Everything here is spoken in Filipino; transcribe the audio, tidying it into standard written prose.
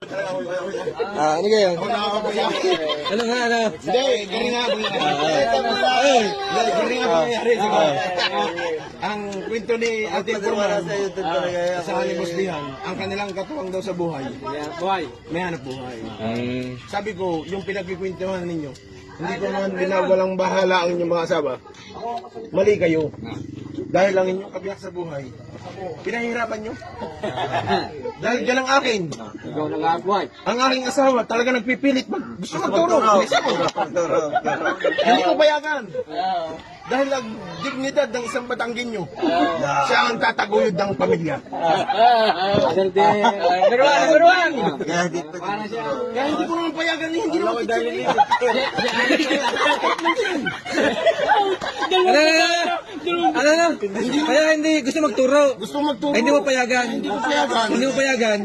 Ano kayo? Ano nga, ano? Hindi, gari nga gari nga pangyayari. Ang kwento ni Ate Forman sa Halimoslihan, ang kanilang katuwang daw sa buhay, may hanap buhay. Sabi ko, yung pinagkikwentuhan ninyo, hindi ko naman binawalang bahala ang inyong mga asawa. Mali kayo. Dahil ang inyong kabiyak sa buhay, pinahihirapan nyo. Dahil dyan ang akin. Ikaw nag-aagway. Ang aking asawa talaga nagpipilit. Gusto magturo. Hindi ko payagan. Dahil ang dignidad ng isang Batanggenyo, siya ang tataguyod ng pamilya. Number one! Kaya hindi ko naman payagan, hindi naman kitchen. Ano? Kaya hindi gusto magturo. Gusto magturo. Ay, hindi mo payagan. Hindi ko payagan. Hindi mo payagan.